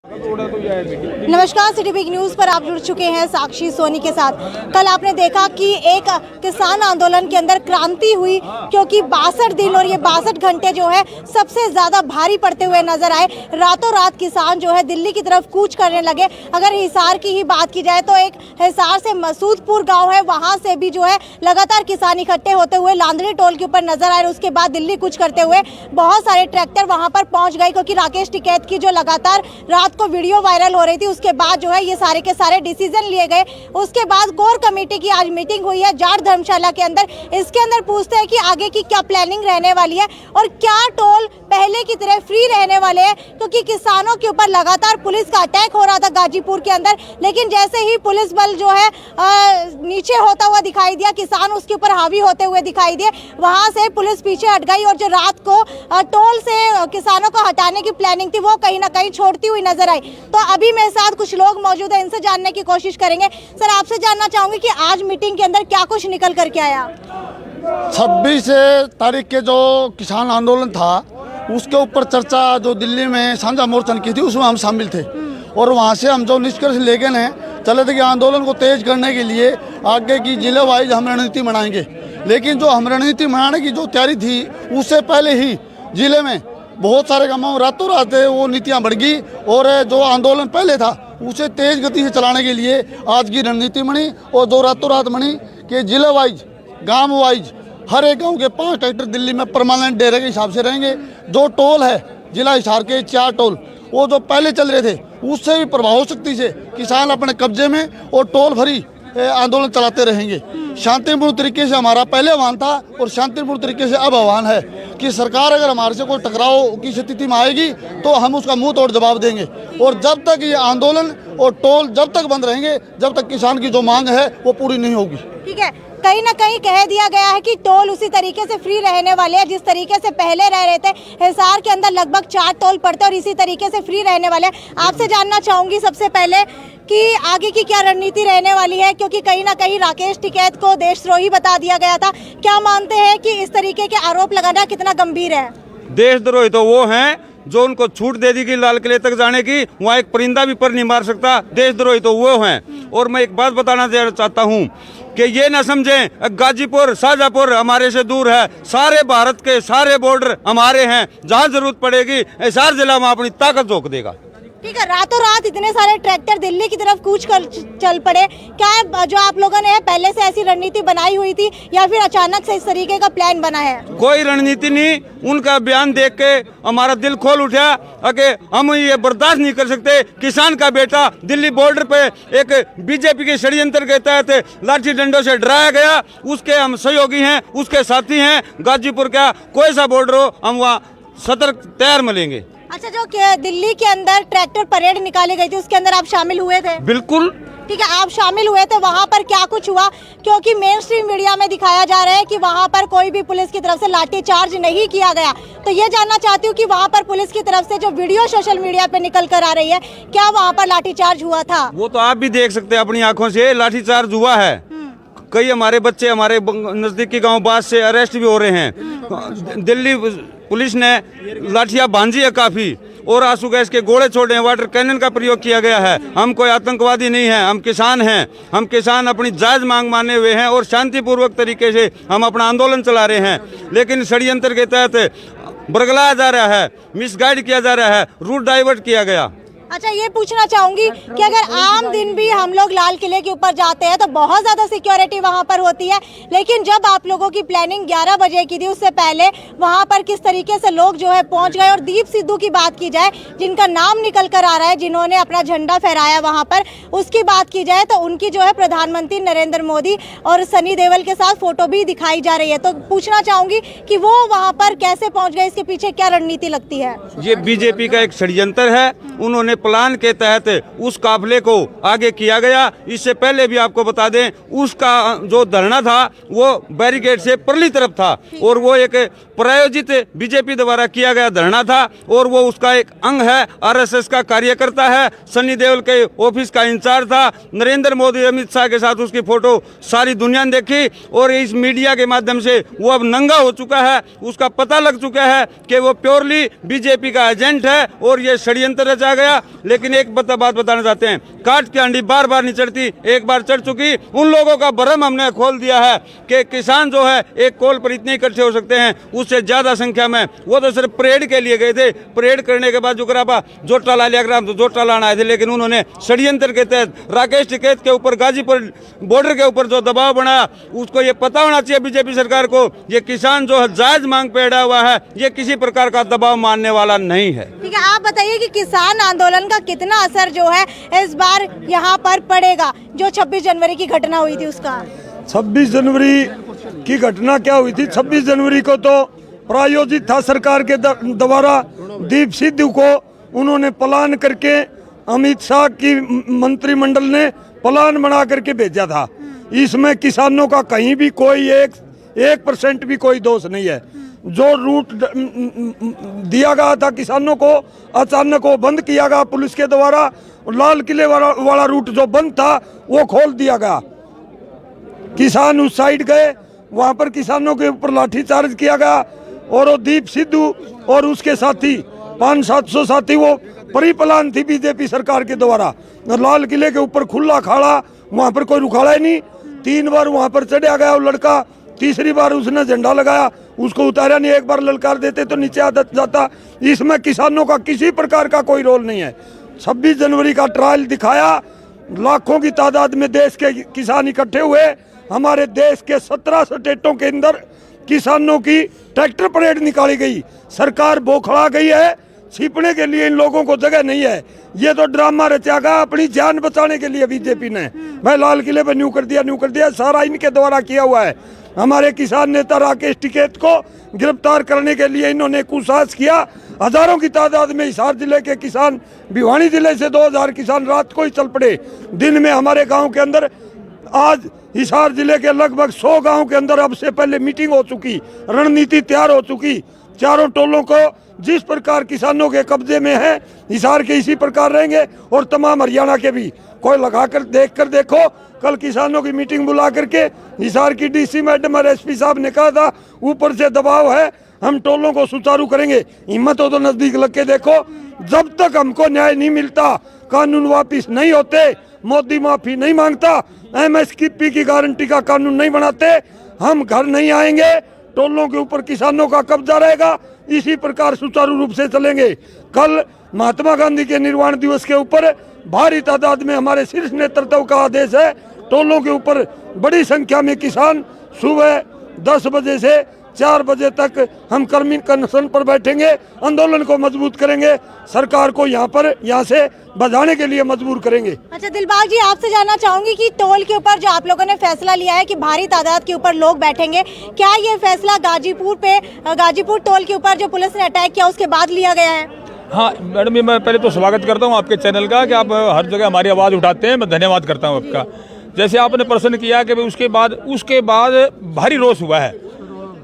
नमस्कार, city big news पर आप जुड़ चुके हैं साक्षी सोनी के साथ। कल आपने देखा कि एक किसान आंदोलन के अंदर क्रांति हुई, क्योंकि 62 दिन और ये 62 घंटे जो है सबसे ज़्यादा भारी पड़ते हुए नजर आए। रातों रात किसान जो है दिल्ली की तरफ कूच करने लगे। अगर हिसार की ही बात की जाए तो एक हिसार से मसूदपुर गाँव है, वहाँ से भी जो है लगातार किसान इकट्ठे होते हुए लांदड़ी टोल के ऊपर नजर आए। उसके बाद दिल्ली कूच करते हुए बहुत सारे ट्रैक्टर वहाँ पर पहुँच गए, क्योंकि राकेश टिकैत की जो लगातार रात को वीडियो वायरल हो रही थी, उसके बाद जो है ये सारे के सारे डिसीजन लिए गए। उसके बाद कोर कमेटी की आज मीटिंग हुई है जाट धर्मशाला के अंदर। इसके अंदर पूछते हैं कि आगे की क्या प्लानिंग रहने वाली है और क्या टोल पहले की तरह फ्री रहने वाले हैं, क्योंकि किसानों के ऊपर लगातार पुलिस का अटैक हो रहा था गाजीपुर के अंदर। लेकिन जैसे ही पुलिस बल जो है नीचे होता हुआ दिखाई दिया, किसान उसके ऊपर हावी होते हुए दिखाई दिए, वहां से पुलिस पीछे हट गई और जो रात को टोल से किसानों को हटाने की प्लानिंग थी वो कहीं ना कहीं छोड़ती हुई नजर आई। तो अभी मेरे साथ कुछ लोग मौजूद हैं, इनसे जानने की कोशिश करेंगे। सर, आपसे जानना चाहूंगी कि आज मीटिंग के अंदर क्या कुछ निकल करके आया? 26 तारीख के जो किसान आंदोलन था उसके ऊपर चर्चा जो दिल्ली में साझा मोर्चा की थी उसमें हम शामिल थे, और वहाँ से हम जो निष्कर्ष लेके चले थे कि आंदोलन को तेज करने के लिए आगे की जिले वाइज हम रणनीति बनाएंगे। लेकिन जो हम रणनीति बनाने की जो तैयारी थी उससे पहले ही जिले में बहुत सारे कामों रातों रात वो नीतियाँ बढ़ गई, और जो आंदोलन पहले था उसे तेज गति से चलाने के लिए आज की रणनीति बनी। और जो रातों रात बनी कि जिले वाइज गांव वाइज हर एक गांव के 5 ट्रैक्टर दिल्ली में परमानेंट डेरे के हिसाब से रहेंगे। जो टोल है जिला हिसार के 4 टोल वो जो पहले चल रहे थे उससे भी प्रभाव शक्ति से किसान अपने कब्जे में और टोल भरी आंदोलन चलाते रहेंगे। शांतिपूर्ण तरीके से हमारा पहले आह्वान था और शांतिपूर्ण तरीके से अब आह्वान है कि सरकार अगर हमारे से कोई टकराव की स्थिति में आएगी तो हम उसका मुंह तोड़ जवाब देंगे। और जब तक ये आंदोलन और टोल जब तक बंद रहेंगे, जब तक किसान की जो मांग है वो पूरी नहीं होगी। ठीक है, कहीं ना कहीं कह दिया गया है कि टोल उसी तरीके से फ्री रहने वाले हैं जिस तरीके से पहले रह रहे थे। हिसार के अंदर लगभग 4 टोल पड़ते और इसी तरीके से फ्री रहने वाले हैं। आपसे जानना चाहूंगी सबसे पहले कि आगे की क्या रणनीति रहने वाली है, क्योंकि कहीं ना कहीं राकेश टिकैत को देशद्रोही बता दिया गया था। क्या मानते हैं कि इस तरीके के आरोप लगाना कितना गंभीर है? देशद्रोही तो वो हैं जो उनको छूट दे दी कि लाल किले तक जाने की, वहाँ एक परिंदा भी पर नहीं मार सकता। देशद्रोही तो वो हैं। और मैं एक बात बताना चाहता हूँ कि ये ना समझें गाजीपुर शाहजहाँपुर हमारे से दूर है। सारे भारत के सारे बॉर्डर हमारे हैं। जहाँ जरूरत पड़ेगी हिसार जिला में अपनी ताकत झोंक देगा। ठीक है, रातों रात इतने सारे ट्रैक्टर दिल्ली की तरफ कूच कर चल पड़े। क्या जो आप लोगों ने पहले से ऐसी रणनीति बनाई हुई थी या फिर अचानक से इस तरीके का प्लान बना है? कोई रणनीति नहीं। उनका बयान देख के हमारा दिल खोल उठा कि हम ये बर्दाश्त नहीं कर सकते। किसान का बेटा दिल्ली बॉर्डर पे एक बीजेपी के षड्यंत्र के तहत लाठी डंडों से डराया गया, उसके हम सहयोगी हैं, उसके साथी हैं। गाजीपुर का कोई सा बॉर्डर हो हम वहाँ सतर्क तैयार मिलेंगे। अच्छा, जो दिल्ली के अंदर ट्रैक्टर परेड निकाली गई थी उसके अंदर आप शामिल हुए थे? बिल्कुल। ठीक है, आप शामिल हुए थे। वहाँ पर क्या कुछ हुआ? क्योंकि मेन स्ट्रीम मीडिया में दिखाया जा रहा है कि वहाँ पर कोई भी पुलिस की तरफ से लाठी चार्ज नहीं किया गया। तो ये जानना चाहती हूँ कि वहाँ पर पुलिस की तरफ से जो वीडियो सोशल मीडिया पे निकल कर आ रही है, क्या वहाँ पर लाठी चार्ज हुआ था? वो तो आप भी देख सकते हैं अपनी आंखों से, लाठी चार्ज हुआ है। कई हमारे बच्चे हमारे नजदीकी गांव बास से अरेस्ट भी हो रहे हैं। दिल्ली पुलिस ने लाठियां बांधी है काफी, और आंसू गैस के गोले छोड़े हैं, वाटर कैनन का प्रयोग किया गया है। हम कोई आतंकवादी नहीं हैं, हम किसान हैं। हम किसान अपनी जायज मांग माने हुए हैं और शांतिपूर्वक तरीके से हम अपना आंदोलन चला रहे हैं। लेकिन षड्यंत्र के तहत बरगलाया जा रहा है, मिसगाइड किया जा रहा है, रूट डाइवर्ट किया गया। अच्छा, ये पूछना चाहूंगी कि अगर आम दिन भी हम लोग लाल किले के ऊपर जाते हैं तो बहुत ज़्यादा सिक्योरिटी वहाँ पर होती है, लेकिन जब आप लोगों की प्लानिंग 11 बजे की थी उससे पहले वहाँ पर किस तरीके से लोग जो है पहुँच गए। और दीप सिद्धू की बात की जाए, जिनका नाम निकल कर आ रहा है, जिन्होंने अपना झंडा फहराया वहाँ पर, उसकी बात की जाए तो उनकी जो है प्रधानमंत्री नरेंद्र मोदी और सनी देओल के साथ फोटो भी दिखाई जा रही है। तो पूछना चाहूंगी कि वो वहाँ पर कैसे पहुँच गए, इसके पीछे क्या रणनीति लगती है? ये बीजेपी का एक षड्यंत्र है। उन्होंने प्लान के तहत उस काफिले को आगे किया गया। इससे पहले भी आपको बता दें, उसका जो धरना था वो बैरिकेड से परली तरफ था, और वो एक प्रायोजित बीजेपी द्वारा किया गया धरना था, और वो उसका एक अंग है। आरएसएस का कार्यकर्ता है, सनी देओल के ऑफिस का इंचार्ज था। नरेंद्र मोदी अमित शाह के साथ उसकी फोटो सारी दुनिया ने देखी, और इस मीडिया के माध्यम से वो अब नंगा हो चुका है। उसका पता लग चुका है कि वो प्योरली बीजेपी का एजेंट है और ये षड्यंत्र रचा गया। लेकिन एक बात बताना चाहते हैं, काट की हांडी बार बार नहीं चढ़ती, एक बार चढ़ चुकी। उन लोगों का भ्रम हमने खोल दिया है कि किसान जो है एक कॉल पर इतने इकट्ठे हो सकते हैं, उससे ज्यादा संख्या में। वो तो सिर्फ परेड के लिए गए थे, परेड करने के बाद जो करापा जोटा ला लिया ग्राम, तो जोटा लाना आए थे, लेकिन उन्होंने षड्यंत्र के तहत राकेश टिकैत के ऊपर गाजीपुर बॉर्डर के ऊपर जो दबाव बनाया, उसको ये पता होना चाहिए बीजेपी सरकार को, ये किसान जो है जायज मांग पे अड़ा हुआ है, ये किसी प्रकार का दबाव मानने वाला नहीं है। ठीक है, आप बताइए कि किसान आंदोलन का कितना असर जो है इस बार यहाँ पर पड़ेगा, जो 26 जनवरी की घटना हुई थी उसका? 26 जनवरी की घटना क्या हुई थी? 26 जनवरी को तो प्रायोजित था सरकार के द्वारा, दीप सिद्धू को उन्होंने प्लान करके, अमित शाह की मंत्रिमंडल ने प्लान बना करके भेजा था। इसमें किसानों का कहीं भी कोई 1% भी कोई दोष नहीं है। जो रूट दिया गया था किसानों को, अचानक वो बंद किया गया पुलिस के द्वारा। लाल किले वाला रूट जो बंद था वो खोल दिया गया। किसान उस साइड गए, वहां पर किसानों के ऊपर लाठीचार्ज किया गया और वो दीप सिद्धू और उसके साथी 500-700 साथी, वो परिप्लान थी बीजेपी सरकार के द्वारा। लाल किले के ऊपर खुला खाड़ा, वहां पर कोई रुखाड़ा ही नहीं। 3 बार वहां पर चढ़ा गया वो लड़का, तीसरी बार उसने झंडा लगाया, उसको उतारा नहीं। एक बार ललकार देते तो नीचे आ जाता। इसमें किसानों का किसी प्रकार का कोई रोल नहीं है। 26 जनवरी का ट्रायल दिखाया, लाखों की तादाद में देश के किसान इकट्ठे हुए। हमारे देश के 17 स्टेटों के अंदर किसानों की ट्रैक्टर परेड निकाली गई। सरकार बौखला गई है, छिपने के लिए इन लोगों को जगह नहीं है। ये तो ड्रामा रचा गया अपनी जान बचाने के लिए बीजेपी ने। भाई लाल किले पर न्यू कर दिया, सारा इनके द्वारा किया हुआ है। हमारे किसान नेता राकेश टिकैत को गिरफ्तार करने के लिए इन्होंने कुसाहस किया। हजारों की तादाद में हिसार जिले के किसान, भिवानी जिले से 2000 किसान रात को ही चल पड़े। दिन में हमारे गाँव के अंदर, आज हिसार जिले के लगभग 100 गांव के अंदर अब से पहले मीटिंग हो चुकी, रणनीति तैयार हो चुकी। चारों टोलों को जिस प्रकार किसानों के कब्जे में है, हिसार के इसी प्रकार रहेंगे और तमाम हरियाणा के भी। कोई लगाकर देखो, कल किसानों की मीटिंग बुला करके हिसार की डीसी मैडम और एसपी साहब ने कहा था ऊपर से दबाव है, हम टोलों को सुचारू करेंगे। हिम्मत हो तो नजदीक लग के देखो। जब तक हमको न्याय नहीं मिलता, कानून वापिस नहीं होते, मोदी माफी नहीं मांगता, एमएसपी की गारंटी का कानून नहीं बनाते, हम घर नहीं आएंगे। टोलों के ऊपर किसानों का कब्जा रहेगा। इसी प्रकार सुचारू रूप से चलेंगे। कल महात्मा गांधी के निर्वाण दिवस के ऊपर भारी तादाद में हमारे शीर्ष नेतृत्व का आदेश है, टोलों के ऊपर बड़ी संख्या में किसान सुबह 10 बजे से 4 बजे तक हम कर्मी कन्वेंशन पर बैठेंगे, आंदोलन को मजबूत करेंगे, सरकार को यहाँ से बजाने के लिए मजबूर करेंगे। अच्छा दिलबाग जी, आपसे जानना चाहूंगी कि टोल के ऊपर जो आप लोगों ने फैसला लिया है कि भारी तादाद के ऊपर लोग बैठेंगे, क्या ये फैसला गाजीपुर टोल के ऊपर जो पुलिस ने अटैक किया उसके बाद लिया गया है? हाँ मैडम, मैं पहले तो स्वागत करता हूँ आपके चैनल का कि आप हर जगह हमारी आवाज़ उठाते हैं। मैं धन्यवाद करता हूँ आपका। जैसे आपने प्रश्न किया कि उसके बाद भारी रोष हुआ है,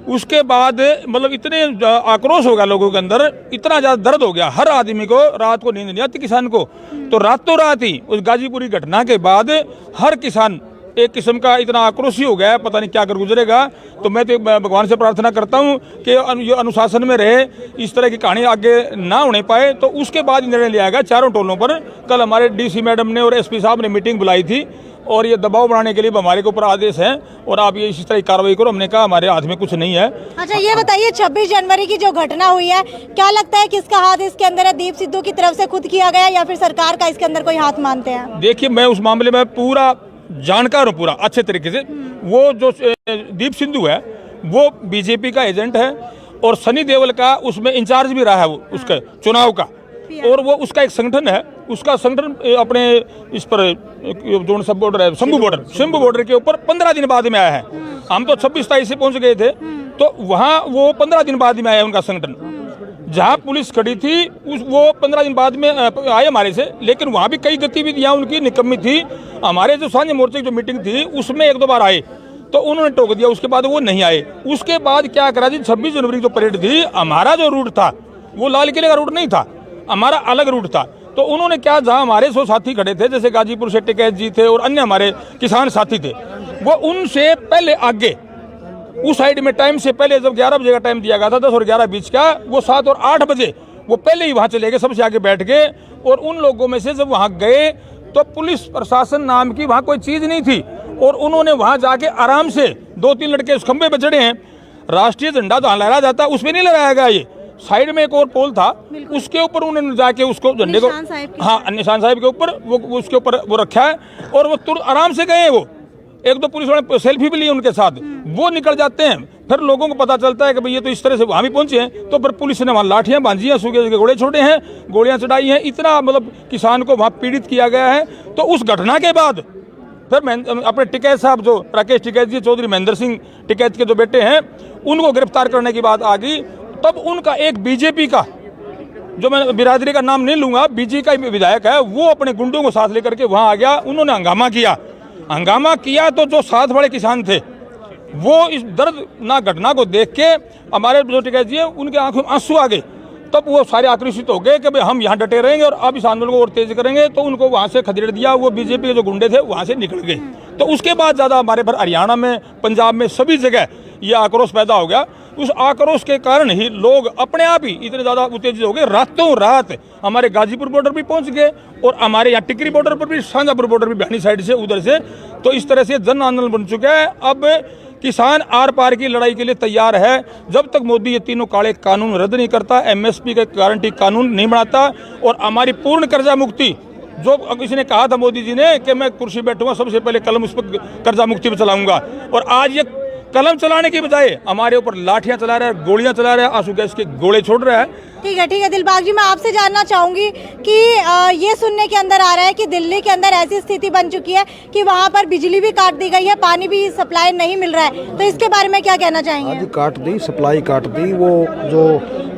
उसके बाद मतलब इतने आक्रोश हो गया लोगों के अंदर, इतना ज़्यादा दर्द हो गया, हर आदमी को रात को नींद नहीं आती किसान को। तो रातों रात ही उस गाजीपुरी घटना के बाद हर किसान एक किस्म का इतना आक्रोशी हो गया, पता नहीं क्या कर गुजरेगा। तो मैं तो भगवान से प्रार्थना करता हूँ कि ये अनुशासन में रहे, इस तरह की कहानी आगे ना होने पाए। तो उसके बाद निर्णय लिया गया चारों टोलों पर। कल हमारे डीसी मैडम ने और एसपी साहब ने मीटिंग बुलाई थी और ये दबाव बनाने के लिए हमारे के ऊपर आदेश है और आप ये इसी तरह की कार्रवाई करो। हमने कहा हमारे हाथ में कुछ नहीं है। अच्छा ये बताइए, 26 जनवरी की जो घटना हुई है, क्या लगता है किसका हाथ इसके अंदर है? दीप सिद्धू की तरफ से खुद किया गया या फिर सरकार का इसके अंदर कोई हाथ मानते हैं? देखिए, मैं उस मामले में पूरा जानकार हूँ, पूरा अच्छे तरीके से। वो जो दीप सिद्धू है वो बीजेपी का एजेंट है और सनी देओल का उसमें इंचार्ज भी रहा है, वो उसका चुनाव का, और वो उसका एक संगठन है। उसका संगठन अपने इस पर जो सब बॉर्डर है, शंभू बॉर्डर के ऊपर 15 दिन बाद में आया है। हम तो 26-27 से पहुंच गए थे, तो वहाँ वो 15 दिन बाद में आया उनका संगठन। जहाँ पुलिस खड़ी थी वो 15 दिन बाद में आए हमारे से, लेकिन वहाँ भी कई गतिविधियाँ उनकी निकम्मी थी। हमारे जो साझे मोर्चे की जो मीटिंग थी उसमें 1-2 बार आए तो उन्होंने टोक दिया, उसके बाद वो नहीं आए। उसके बाद क्या करा जी, 26 जनवरी की जो परेड थी, हमारा जो रूट था वो लाल किले का रूट नहीं था, हमारा अलग रूट था। तो उन्होंने क्या, जहाँ हमारे 100 साथी खड़े थे, जैसे गाजीपुर से टिकैत जी थे और अन्य हमारे किसान साथी थे, वो उनसे पहले आगे उस साइड में टाइम से पहले, जब 11 बजे का टाइम दिया गया था, 10 और 11 बीच का, वो 7 और 8 बजे वो पहले ही वहाँ चले गए, सबसे आगे बैठ गए। और उन लोगों में से जब वहाँ गए तो पुलिस प्रशासन नाम की वहाँ कोई चीज़ नहीं थी, और उन्होंने वहाँ जाके आराम से 2-3 लड़के उस खंबे पे चढ़े हैं। राष्ट्रीय झंडा तो लहरा जाता, उसमें नहीं लहराया गया। ये साइड में एक और पोल था, उसके ऊपर उन्होंने जाके उसको झंडे को, हाँ, निशान साहिब के ऊपर वो उसके ऊपर वो रखा है, और वो तुरंत आराम से गए। वो 1-2 पुलिस वाले सेल्फी भी ली उनके साथ, वो निकल जाते हैं। फिर लोगों को पता चलता है कि भाई ये तो इस तरह से वहाँ भी पहुँचे हैं, तो फिर पुलिस ने वहाँ लाठियाँ बांधी हैं, सूखे सूखे घोड़े छोड़े हैं, गोलियाँ चढ़ाई हैं। इतना मतलब किसान को वहाँ पीड़ित किया गया है। तो उस घटना के बाद फिर मैं अपने टिकैत साहब, जो राकेश टिकैत जी, चौधरी महेंद्र सिंह टिकैत के जो बेटे हैं, उनको गिरफ्तार करने की बात आ गई। तब उनका एक बीजेपी का, जो मैं बिरादरी का नाम नहीं लूँगा, बीजेपी का विधायक है, वो अपने गुंडों को साथ लेकर के वहाँ आ गया। उन्होंने हंगामा किया तो जो साथ वाले किसान थे वो इस दर्दनाक घटना को देख के हमारे जो टिकैत जी है उनके आंखों में आंसू आ गए। तब वो सारे आक्रोशित हो गए कि भाई हम यहाँ डटे रहेंगे और अब इस आंदोलन को और तेज करेंगे। तो उनको वहाँ से खदेड़ दिया, वो बीजेपी के जो गुंडे थे वहाँ से निकल गए। तो उसके बाद ज़्यादा हमारे पर हरियाणा में, पंजाब में, सभी जगह ये आक्रोश पैदा हो गया। उस आक्रोश के कारण ही लोग अपने आप ही इतने ज़्यादा उत्तेजित हो गए, रातों रात हमारे गाजीपुर बॉर्डर भी पहुँच गए, और हमारे यहाँ टिकरी बॉर्डर पर भी, शाहजहाँपुर बॉर्डर भी, बहनी साइड से, उधर से। तो इस तरह से जन आंदोलन बन चुका है। अब किसान आर पार की लड़ाई के लिए तैयार है। जब तक मोदी ये तीनों काले कानून रद्द नहीं करता, एमएसपी का गारंटी कानून नहीं बनाता, और हमारी पूर्ण कर्जा मुक्ति, जो किसी ने कहा था मोदी जी ने कि मैं कुर्सी बैठूंगा सबसे पहले कलम उस पर कर्जा मुक्ति पर चलाऊंगा, और आज ये कलम चलाने की बजाय हमारे ऊपर लाठियां चला रहा है, गोलियां चला रहा है, आंसू गैस के गोले छोड़ रहा है। ठीक है दिलबाग जी, मैं आपसे जानना चाहूंगी कि ये सुनने के अंदर आ रहा है कि दिल्ली के अंदर ऐसी स्थिति बन चुकी है कि वहां पर बिजली भी काट दी गई है, पानी भी सप्लाई नहीं मिल रहा है, तो इसके बारे में क्या कहना चाहेंगे? आदि काट दी, सप्लाई काट दी, वो जो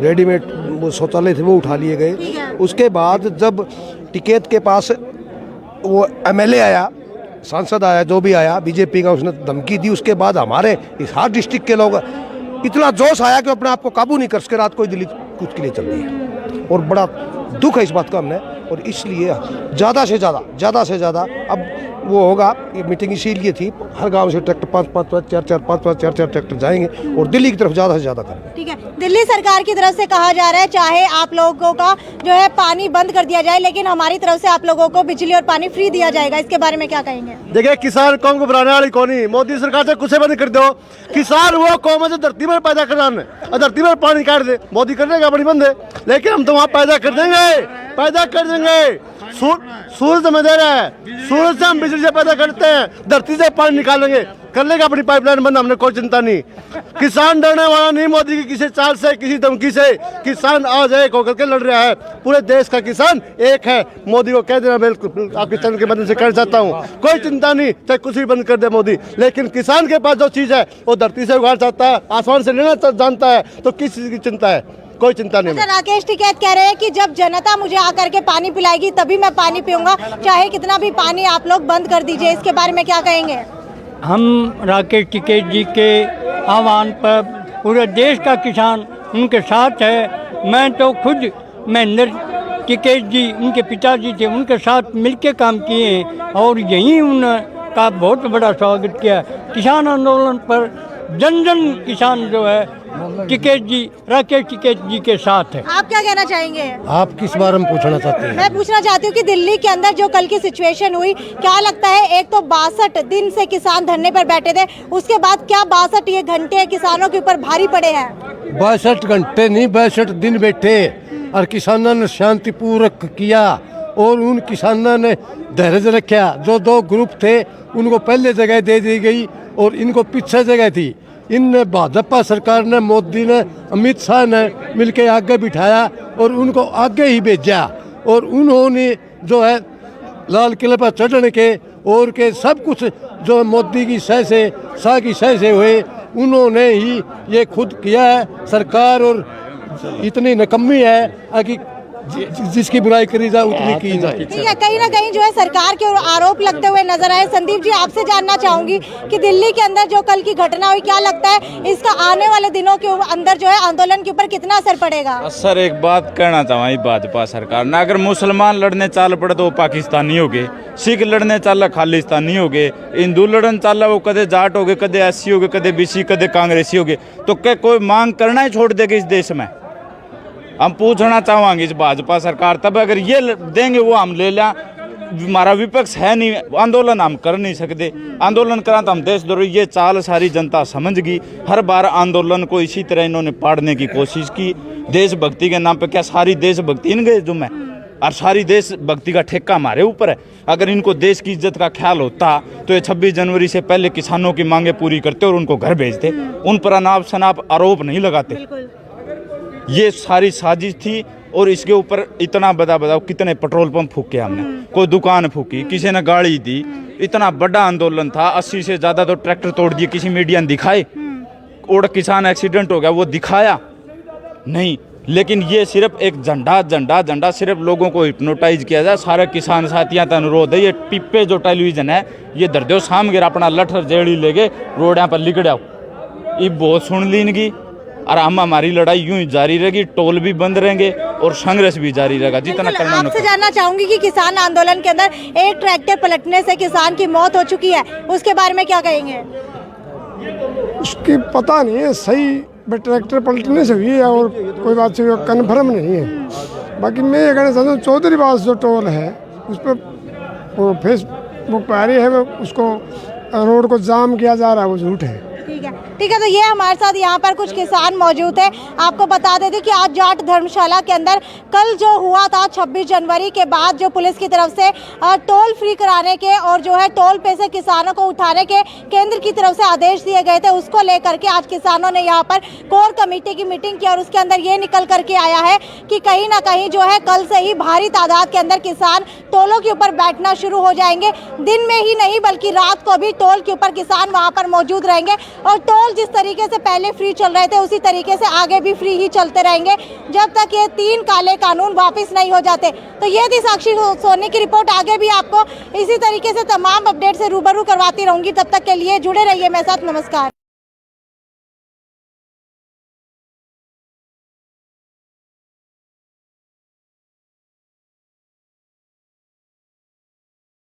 रेडीमेड वो शौचालय थे वो उठा लिए गए। उसके बाद जब टिकैत के पास वो एमएलए आया, सांसद आया, जो भी आया बीजेपी का, उसने धमकी दी। उसके बाद हमारे इस हर डिस्ट्रिक्ट के लोग इतना जोश आया कि अपने आप को काबू नहीं कर सके, रात को दिल्ली कूच के लिए चल दिए। और बड़ा दुख है इस बात का हमने, और इसलिए ज़्यादा से ज़्यादा अब वो होगा। ये मीटिंग इसीलिए थी, हर गांव से ट्रैक्टर 5-5 ट्रैक्टर जाएंगे और दिल्ली की तरफ ज़्यादा से ज़्यादा करेंगे। ठीक है, दिल्ली सरकार की तरफ से कहा जा रहा है चाहे आप लोगों का जो है पानी बंद कर दिया जाए, लेकिन हमारी तरफ से आप लोगों को बिजली और पानी फ्री दिया जाएगा। इसके बारे में क्या कहेंगे? देखिए, किसान कौम को बनाने वाली कौन ही, मोदी सरकार से कुछ बंद कर दो। किसान वो कौम है जो धरती पर पैदा करना है, और धरती पर पानी काट दे, मोदी कर देगा बड़ी बंद है, लेकिन हम तो वहाँ पैदा कर देंगे। सूरज हमें दे रहा है, सूरज से हम बिजली से पैदा करते हैं, धरती से पानी निकालेंगे, कर लेगा अपनी पाइपलाइन बंद, हमने कोई चिंता नहीं। किसान डरने वाला नहीं मोदी की किसी चाल से, किसी धमकी से। किसान आज एक होकर के लड़ रहा है, पूरे देश का किसान एक है। मोदी को कह देना, बिल्कुल आपके चैनल के मदद से कर सकता हूँ, कोई चिंता नहीं, चाहे कुछ भी बंद कर दे मोदी, लेकिन किसान के पास जो चीज़ है वो धरती से उगाड़ सकता है, आसमान से लेना जानता है, तो किस चीज़ की चिंता है? कोई चिंता नहीं। राकेश टिकैत कह रहे हैं कि जब जनता मुझे आकर के पानी पिलाएगी तभी मैं पानी पीऊंगा, चाहे कितना भी पानी आप लोग बंद कर दीजिए। इसके बारे में क्या कहेंगे? हम राकेश टिकैत जी के आह्वान पर पूरे देश का किसान उनके साथ है। मैं तो खुद महेंद्र टिकैत जी, उनके पिताजी थे, उनके साथ मिलकर काम किए हैं, और यही उनका बहुत बड़ा स्वागत किया। किसान आंदोलन पर जन किसान जो है टिकैत जी, राकेश टिकैत जी के साथ है। आप क्या कहना चाहेंगे? आप किस बारे में पूछना चाहते हैं? मैं पूछना चाहती हूँ कि दिल्ली के अंदर जो कल की सिचुएशन हुई, क्या लगता है? एक तो 62 दिन से किसान धरने पर बैठे थे, उसके बाद क्या 62 ये घंटे किसानों के ऊपर भारी पड़े हैं? 62 घंटे नहीं, 62 दिन बैठे, और किसानों ने शांतिपूर्वक किया, और उन किसानों ने धैर्य रखा। जो 2 ग्रुप थे उनको पहले जगह दे दी गई और इनको पीछे जगह थी। इन भाजपा सरकार ने, मोदी ने, अमित शाह ने मिलकर आगे बिठाया और उनको आगे ही भेजा, और उन्होंने जो है लाल किले पर चढ़ने के और के सब कुछ जो मोदी की सह से, शाह की सह से हुए, उन्होंने ही ये खुद किया है। सरकार और इतनी निकम्मी है कि जिसकी बुराई करी जाए उतनी की जाए। ठीक है, कहीं ना कहीं जो है सरकार के आरोप लगते हुए नजर आए। संदीप जी, आपसे जानना चाहूंगी कि दिल्ली के अंदर जो कल की घटना हुई, क्या लगता है इसका आने वाले दिनों के अंदर जो है आंदोलन के ऊपर कितना असर पड़ेगा? सर, एक बात कहना चाहूँ, भाजपा सरकार ना, अगर मुसलमान लड़ने चाल पड़े तो वो पाकिस्तानी हो गए, सिख लड़ने चाल खालिस्तानी हो गए, हिंदू लड़ने चाल वो कदे जाट हो गए, कदे एससी हो गए, कदे बीसी, कदे कांग्रेसी हो गए, तो क्या कोई मांग करना ही छोड़ देगा इस देश में? हम पूछना चाहेंगे इस भाजपा सरकार तब अगर ये देंगे वो हम ले लें। हमारा विपक्ष है नहीं, आंदोलन हम कर नहीं सकते, आंदोलन करा तो हम देशद्रोही। ये चाल सारी जनता समझ गई। हर बार आंदोलन को इसी तरह इन्होंने पाड़ने की कोशिश की। देशभक्ति के नाम पे क्या सारी देशभक्ति इनके जुम्मे और सारी देशभक्ति का ठेका हमारे ऊपर है। अगर इनको देश की इज्जत का ख्याल होता तो ये 26 जनवरी से पहले किसानों की मांगे पूरी करते और उनको घर भेजते, उन पर अनाप शनाप आरोप नहीं लगाते। ये सारी साजिश थी और इसके ऊपर इतना बताओ कितने पेट्रोल पंप फूके हमने, कोई दुकान फूकी, किसी ने गाड़ी दी। इतना बड़ा आंदोलन था, 80 से ज़्यादा तो ट्रैक्टर तोड़ दिए, किसी मीडिया ने दिखाए। और किसान एक्सीडेंट हो गया वो दिखाया नहीं। लेकिन ये सिर्फ एक झंडा सिर्फ लोगों को हिप्नोटाइज किया जाए। सारे किसान साथियों का अनुरोध है, ये टिप्पे जो टेलीविजन है ये दर दो शाम गिर अपना लठर जेड़ी लेके रोड पर लिकड़ाओ। ये बहुत सुन ली इनकी और हम हमारी लड़ाई यूं ही जारी रहेगी। टोल भी बंद रहेंगे और संघर्ष भी जारी रहेगा जितना करना। आपसे जानना चाहूंगी कि किसान आंदोलन के अंदर एक ट्रैक्टर पलटने से किसान की मौत हो चुकी है, उसके बारे में क्या कहेंगे? उसकी पता नहीं है सही, ट्रैक्टर पलटने से हुई है और कोई बात से कन्फर्म नहीं है। बाकी मैं ये कहना चाहता हूँ चौधरी बास जो टोल है उस पर फेसबुक पर आ रही है, उसको रोड को जाम किया जा रहा है, वो झूठ है। ठीक है, तो ये हमारे साथ यहाँ पर कुछ किसान मौजूद है। आपको बता देते कि आज जाट धर्मशाला के अंदर कल जो हुआ था 26 जनवरी के बाद जो पुलिस की तरफ से टोल फ्री कराने के और जो है टोल पे से किसानों को उठाने के केंद्र की तरफ से आदेश दिए गए थे, उसको लेकर के आज किसानों ने यहाँ पर कोर कमेटी की मीटिंग की और उसके अंदर ये निकल करके आया है कि कहीं ना कहीं जो है कल से ही भारी तादाद के अंदर किसान टोलों के ऊपर बैठना शुरू हो जाएंगे। दिन में ही नहीं बल्कि रात को भी टोल के ऊपर किसान वहाँ पर मौजूद रहेंगे और टोल जिस तरीके से पहले फ्री चल रहे थे उसी तरीके से आगे भी फ्री ही चलते रहेंगे जब तक ये 3 काले कानून वापस नहीं हो जाते। तो ये थी साक्षी सोनी की रिपोर्ट। आगे भी आपको इसी तरीके से तमाम अपडेट से रूबरू करवाती रहूंगी। तब तक के लिए जुड़े रहिए मेरे साथ। नमस्कार।